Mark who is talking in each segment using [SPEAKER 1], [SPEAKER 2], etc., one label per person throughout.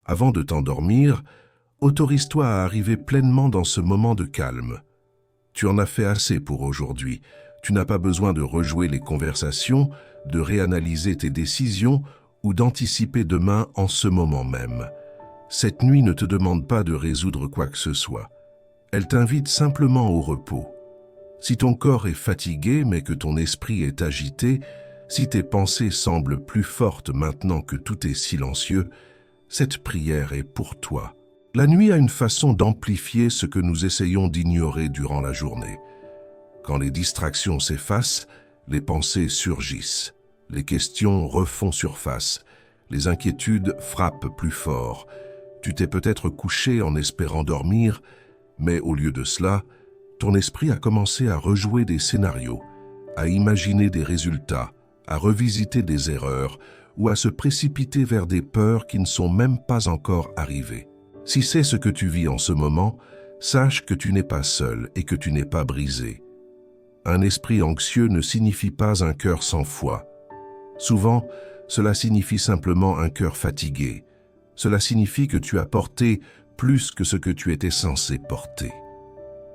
[SPEAKER 1] Avant de t'endormir, autorise-toi à arriver pleinement dans ce moment de calme. Tu en as fait assez pour aujourd'hui. Tu n'as pas besoin de rejouer les conversations, de réanalyser tes décisions ou d'anticiper demain en ce moment même. Cette nuit ne te demande pas de résoudre quoi que ce soit. Elle t'invite simplement au repos. Si ton corps est fatigué mais que ton esprit est agité, si tes pensées semblent plus fortes maintenant que tout est silencieux, cette prière est pour toi. La nuit a une façon d'amplifier ce que nous essayons d'ignorer durant la journée. Quand les distractions s'effacent, les pensées surgissent, les questions refont surface, les inquiétudes frappent plus fort. Tu t'es peut-être couché en espérant dormir, mais au lieu de cela, ton esprit a commencé à rejouer des scénarios, à imaginer des résultats, à revisiter des erreurs ou à se précipiter vers des peurs qui ne sont même pas encore arrivées. Si c'est ce que tu vis en ce moment, sache que tu n'es pas seul et que tu n'es pas brisé. Un esprit anxieux ne signifie pas un cœur sans foi. Souvent, cela signifie simplement un cœur fatigué. Cela signifie que tu as porté plus que ce que tu étais censé porter.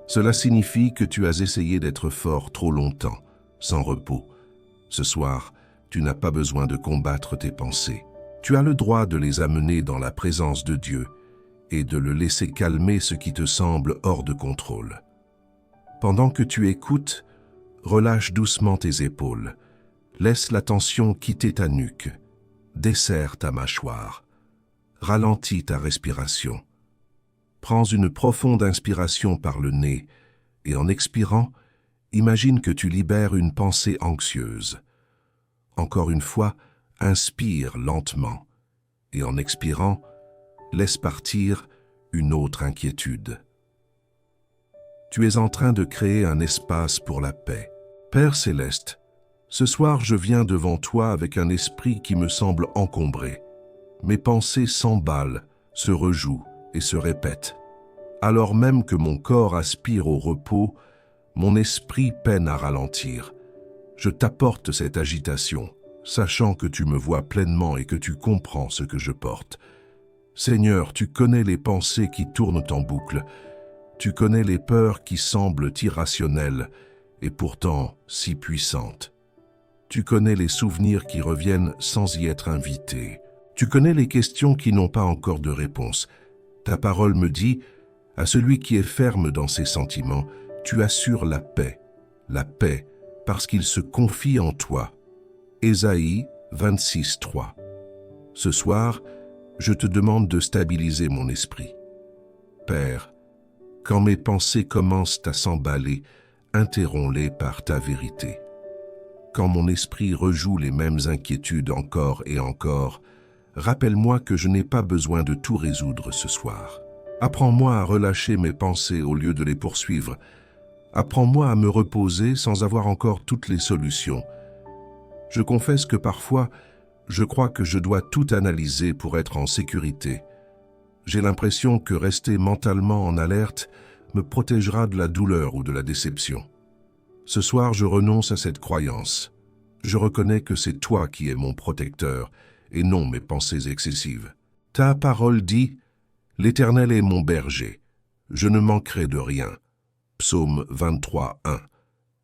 [SPEAKER 1] Cela signifie que tu as essayé d'être fort trop longtemps, sans repos. Ce soir, tu n'as pas besoin de combattre tes pensées. Tu as le droit de les amener dans la présence de Dieu et de le laisser calmer ce qui te semble hors de contrôle. Pendant que tu écoutes, relâche doucement tes épaules. Laisse la tension quitter ta nuque. Desserre ta mâchoire. Ralentis ta respiration. Prends une profonde inspiration par le nez et en expirant, imagine que tu libères une pensée anxieuse. Encore une fois, inspire lentement et en expirant, laisse partir une autre inquiétude. Tu es en train de créer un espace pour la paix. Père céleste, ce soir je viens devant toi avec un esprit qui me semble encombré. Mes pensées s'emballent, se rejouent et se répètent. Alors même que mon corps aspire au repos, mon esprit peine à ralentir. Je t'apporte cette agitation, sachant que tu me vois pleinement et que tu comprends ce que je porte. Seigneur, tu connais les pensées qui tournent en boucle. Tu connais les peurs qui semblent irrationnelles et pourtant si puissantes. Tu connais les souvenirs qui reviennent sans y être invités. Tu connais les questions qui n'ont pas encore de réponse. Ta parole me dit, à celui qui est ferme dans ses sentiments, tu assures la paix parce qu'il se confie en toi. Ésaïe 26, 3. Ce soir, je te demande de stabiliser mon esprit. Père, quand mes pensées commencent à s'emballer, interromps-les par ta vérité. Quand mon esprit rejoue les mêmes inquiétudes encore et encore, rappelle-moi que je n'ai pas besoin de tout résoudre ce soir. Apprends-moi à relâcher mes pensées au lieu de les poursuivre. Apprends-moi à me reposer sans avoir encore toutes les solutions. Je confesse que parfois, je crois que je dois tout analyser pour être en sécurité. J'ai l'impression que rester mentalement en alerte me protégera de la douleur ou de la déception. Ce soir, je renonce à cette croyance. Je reconnais que c'est toi qui es mon protecteur et non mes pensées excessives. Ta parole dit « L'Éternel est mon berger, je ne manquerai de rien ». Psaume 23, 1.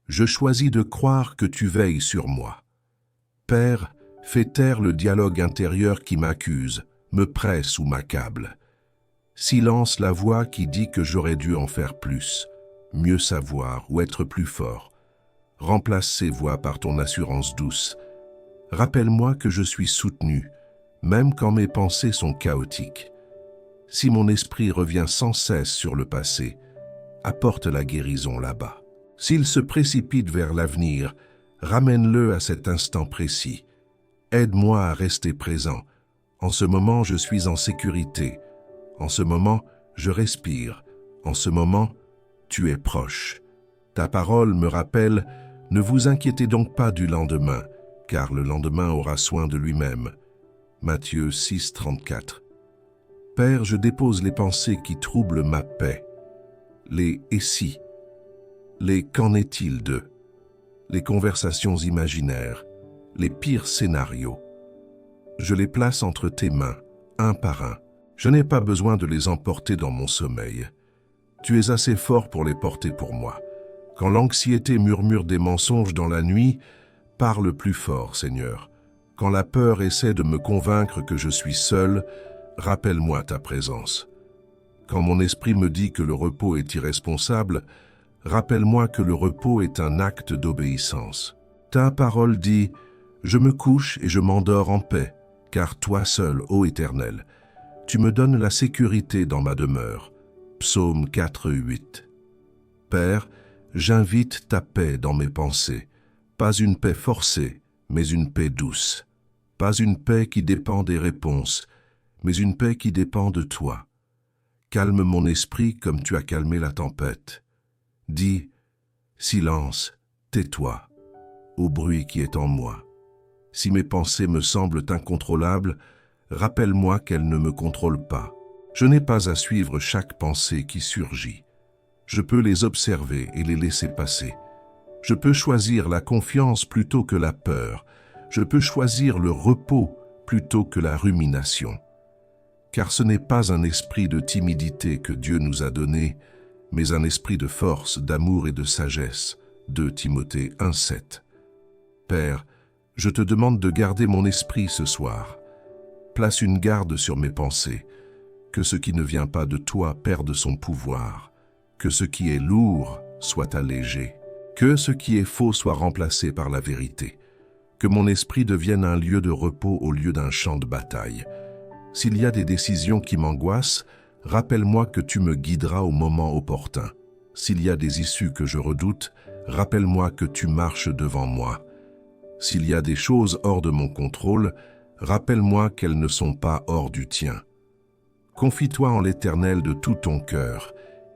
[SPEAKER 1] Je choisis de croire que tu veilles sur moi. Père, fais taire le dialogue intérieur qui m'accuse, me presse ou m'accable. Silence la voix qui dit que j'aurais dû en faire plus, mieux savoir ou être plus fort. Remplace ces voix par ton assurance douce. Rappelle-moi que je suis soutenu, même quand mes pensées sont chaotiques. Si mon esprit revient sans cesse sur le passé, apporte la guérison là-bas. S'il se précipite vers l'avenir, ramène-le à cet instant précis. Aide-moi à rester présent. En ce moment, je suis en sécurité. En ce moment, je respire. En ce moment, tu es proche. Ta parole me rappelle, ne vous inquiétez donc pas du lendemain, car le lendemain aura soin de lui-même. Matthieu 6, 34. Père, je dépose les pensées qui troublent ma paix. Les « et si », les « qu'en est-il d'eux », les conversations imaginaires, les pires scénarios. Je les place entre tes mains, un par un. Je n'ai pas besoin de les emporter dans mon sommeil. Tu es assez fort pour les porter pour moi. Quand l'anxiété murmure des mensonges dans la nuit, parle plus fort, Seigneur. Quand la peur essaie de me convaincre que je suis seul, rappelle-moi ta présence. Quand mon esprit me dit que le repos est irresponsable, rappelle-moi que le repos est un acte d'obéissance. Ta parole dit « Je me couche et je m'endors en paix, car toi seul, ô Éternel, tu me donnes la sécurité dans ma demeure. » Psaume 4, 8. Père, j'invite ta paix dans mes pensées, pas une paix forcée, mais une paix douce. Pas une paix qui dépend des réponses, mais une paix qui dépend de toi. Calme mon esprit comme tu as calmé la tempête. Dis, silence, tais-toi, au bruit qui est en moi. Si mes pensées me semblent incontrôlables, rappelle-moi qu'elles ne me contrôlent pas. Je n'ai pas à suivre chaque pensée qui surgit. Je peux les observer et les laisser passer. Je peux choisir la confiance plutôt que la peur. Je peux choisir le repos plutôt que la rumination. Car ce n'est pas un esprit de timidité que Dieu nous a donné, mais un esprit de force, d'amour et de sagesse. 2 Timothée 1,7. Père, je te demande de garder mon esprit ce soir. Place une garde sur mes pensées. Que ce qui ne vient pas de toi perde son pouvoir. Que ce qui est lourd soit allégé. Que ce qui est faux soit remplacé par la vérité. Que mon esprit devienne un lieu de repos au lieu d'un champ de bataille. S'il y a des décisions qui m'angoissent, rappelle-moi que tu me guideras au moment opportun. S'il y a des issues que je redoute, rappelle-moi que tu marches devant moi. S'il y a des choses hors de mon contrôle, rappelle-moi qu'elles ne sont pas hors du tien. Confie-toi en l'Éternel de tout ton cœur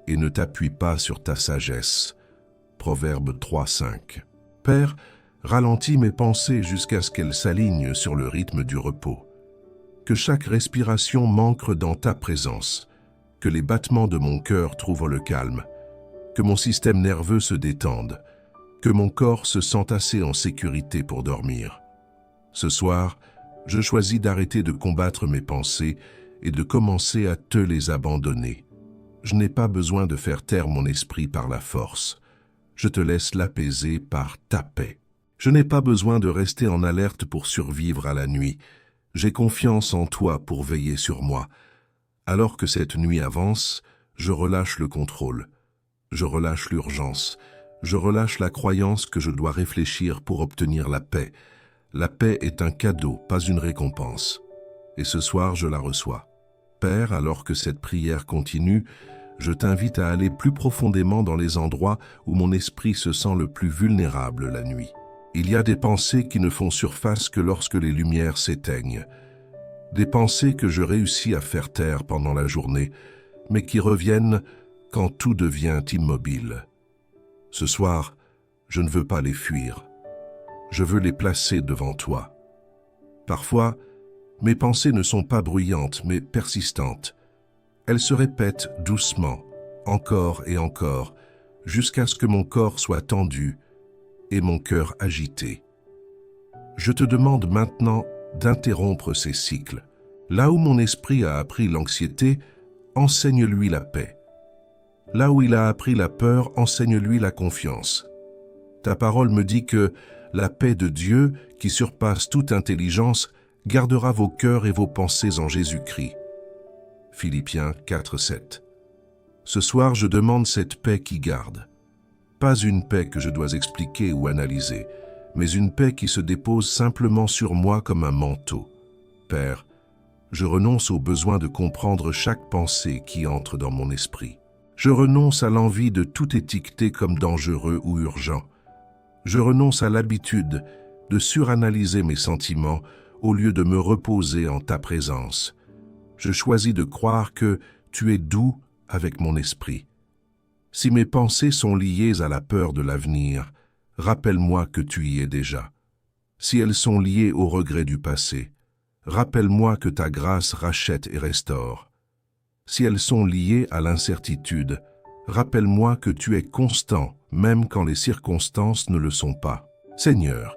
[SPEAKER 1] et ne t'appuie pas sur ta sagesse. Proverbe 3,5. Père, ralentis mes pensées jusqu'à ce qu'elles s'alignent sur le rythme du repos. Que chaque respiration m'ancre dans ta présence, que les battements de mon cœur trouvent le calme, que mon système nerveux se détende, que mon corps se sente assez en sécurité pour dormir. Ce soir, je choisis d'arrêter de combattre mes pensées et de commencer à te les abandonner. Je n'ai pas besoin de faire taire mon esprit par la force. Je te laisse l'apaiser par ta paix. Je n'ai pas besoin de rester en alerte pour survivre à la nuit. J'ai confiance en toi pour veiller sur moi. Alors que cette nuit avance, je relâche le contrôle. Je relâche l'urgence. Je relâche la croyance que je dois réfléchir pour obtenir la paix. La paix est un cadeau, pas une récompense. Et ce soir, je la reçois. Père, alors que cette prière continue, je t'invite à aller plus profondément dans les endroits où mon esprit se sent le plus vulnérable la nuit. Il y a des pensées qui ne font surface que lorsque les lumières s'éteignent. Des pensées que je réussis à faire taire pendant la journée, mais qui reviennent quand tout devient immobile. Ce soir, je ne veux pas les fuir. Je veux les placer devant toi. Parfois, mes pensées ne sont pas bruyantes, mais persistantes. Elles se répètent doucement, encore et encore, jusqu'à ce que mon corps soit tendu et mon cœur agité. Je te demande maintenant d'interrompre ces cycles. Là où mon esprit a appris l'anxiété, enseigne-lui la paix. Là où il a appris la peur, enseigne-lui la confiance. Ta parole me dit que la paix de Dieu, qui surpasse toute intelligence, gardera vos cœurs et vos pensées en Jésus-Christ. Philippiens 4,7. Ce soir, je demande cette paix qui garde. Pas une paix que je dois expliquer ou analyser, mais une paix qui se dépose simplement sur moi comme un manteau. Père, je renonce au besoin de comprendre chaque pensée qui entre dans mon esprit. Je renonce à l'envie de tout étiqueter comme dangereux ou urgent. Je renonce à l'habitude de suranalyser mes sentiments au lieu de me reposer en ta présence. Je choisis de croire que tu es doux avec mon esprit. Si mes pensées sont liées à la peur de l'avenir, rappelle-moi que tu y es déjà. Si elles sont liées au regret du passé, rappelle-moi que ta grâce rachète et restaure. Si elles sont liées à l'incertitude, rappelle-moi que tu es constant, même quand les circonstances ne le sont pas. Seigneur,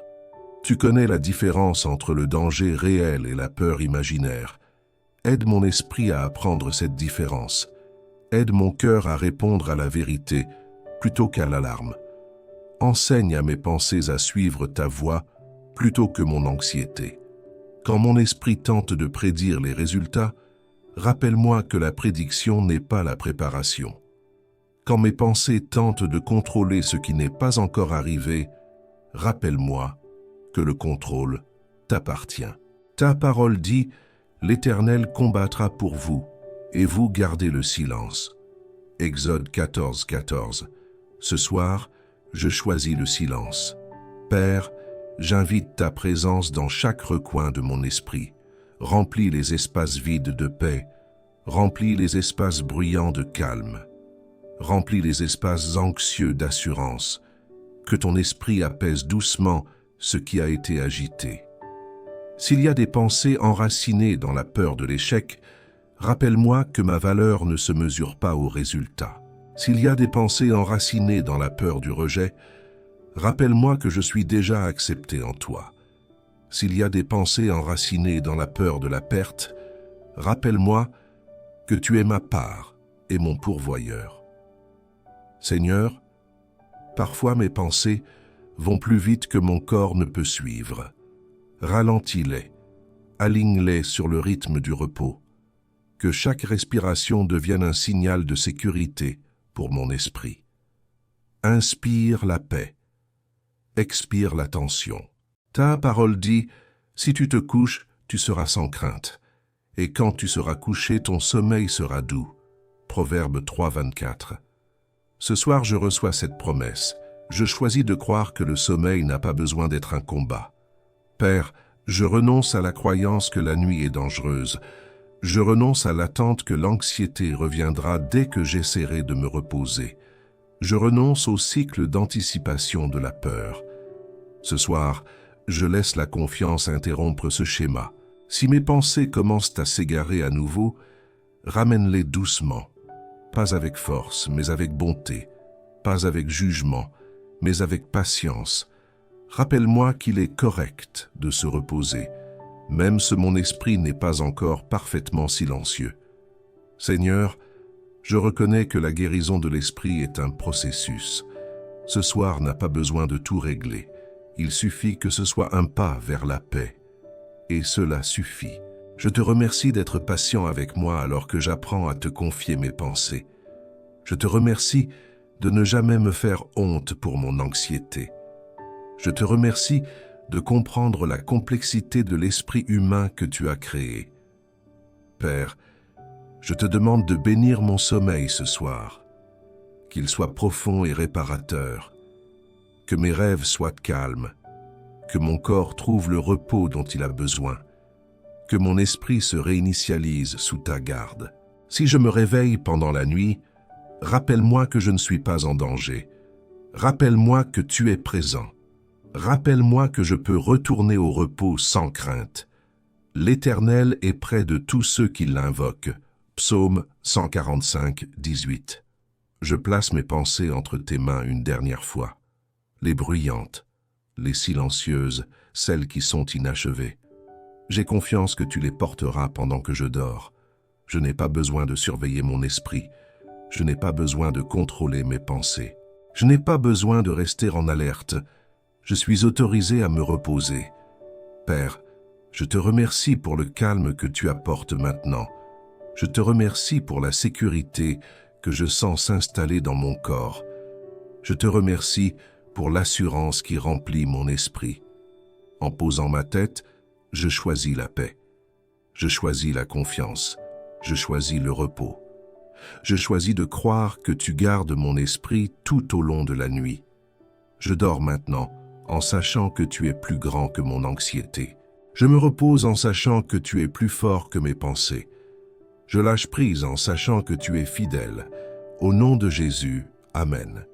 [SPEAKER 1] tu connais la différence entre le danger réel et la peur imaginaire. Aide mon esprit à apprendre cette différence. Aide mon cœur à répondre à la vérité plutôt qu'à l'alarme. Enseigne à mes pensées à suivre ta voie plutôt que mon anxiété. Quand mon esprit tente de prédire les résultats, rappelle-moi que la prédiction n'est pas la préparation. Quand mes pensées tentent de contrôler ce qui n'est pas encore arrivé, rappelle-moi que le contrôle t'appartient. Ta parole dit « L'Éternel combattra pour vous, et vous gardez le silence ». Exode 14, 14. Ce soir, je choisis le silence. Père, j'invite ta présence dans chaque recoin de mon esprit. Remplis les espaces vides de paix. Remplis les espaces bruyants de calme. Remplis les espaces anxieux d'assurance. Que ton esprit apaise doucement ce qui a été agité. S'il y a des pensées enracinées dans la peur de l'échec, rappelle-moi que ma valeur ne se mesure pas au résultat. S'il y a des pensées enracinées dans la peur du rejet, rappelle-moi que je suis déjà accepté en toi. S'il y a des pensées enracinées dans la peur de la perte, rappelle-moi que tu es ma part et mon pourvoyeur. Seigneur, parfois mes pensées vont plus vite que mon corps ne peut suivre. Ralentis-les, aligne-les sur le rythme du repos. Que chaque respiration devienne un signal de sécurité pour mon esprit. Inspire la paix, expire la tension. Ta parole dit, si tu te couches, tu seras sans crainte. Et quand tu seras couché, ton sommeil sera doux. Proverbe 3, 24. Ce soir, je reçois cette promesse. Je choisis de croire que le sommeil n'a pas besoin d'être un combat. Père, je renonce à la croyance que la nuit est dangereuse. Je renonce à l'attente que l'anxiété reviendra dès que j'essaierai de me reposer. Je renonce au cycle d'anticipation de la peur. Ce soir, je laisse la confiance interrompre ce schéma. Si mes pensées commencent à s'égarer à nouveau, ramène-les doucement. Pas avec force, mais avec bonté. Pas avec jugement, mais avec patience. Rappelle-moi qu'il est correct de se reposer, même si mon esprit n'est pas encore parfaitement silencieux. Seigneur, je reconnais que la guérison de l'esprit est un processus. Ce soir n'a pas besoin de tout régler. Il suffit que ce soit un pas vers la paix. Et cela suffit. Je te remercie d'être patient avec moi alors que j'apprends à te confier mes pensées. Je te remercie de ne jamais me faire honte pour mon anxiété. Je te remercie de comprendre la complexité de l'esprit humain que tu as créé. Père, je te demande de bénir mon sommeil ce soir, qu'il soit profond et réparateur, que mes rêves soient calmes, que mon corps trouve le repos dont il a besoin, que mon esprit se réinitialise sous ta garde. Si je me réveille pendant la nuit, rappelle-moi que je ne suis pas en danger. Rappelle-moi que tu es présent. Rappelle-moi que je peux retourner au repos sans crainte. L'Éternel est près de tous ceux qui l'invoquent. Psaume 145, 18. Je place mes pensées entre tes mains une dernière fois. Les bruyantes, les silencieuses, celles qui sont inachevées. J'ai confiance que tu les porteras pendant que je dors. Je n'ai pas besoin de surveiller mon esprit. Je n'ai pas besoin de contrôler mes pensées. Je n'ai pas besoin de rester en alerte. Je suis autorisé à me reposer. Père, je te remercie pour le calme que tu apportes maintenant. Je te remercie pour la sécurité que je sens s'installer dans mon corps. Je te remercie pour l'assurance qui remplit mon esprit. En posant ma tête, je choisis la paix. Je choisis la confiance. Je choisis le repos. Je choisis de croire que tu gardes mon esprit tout au long de la nuit. Je dors maintenant en sachant que tu es plus grand que mon anxiété. Je me repose en sachant que tu es plus fort que mes pensées. Je lâche prise en sachant que tu es fidèle. Au nom de Jésus, Amen.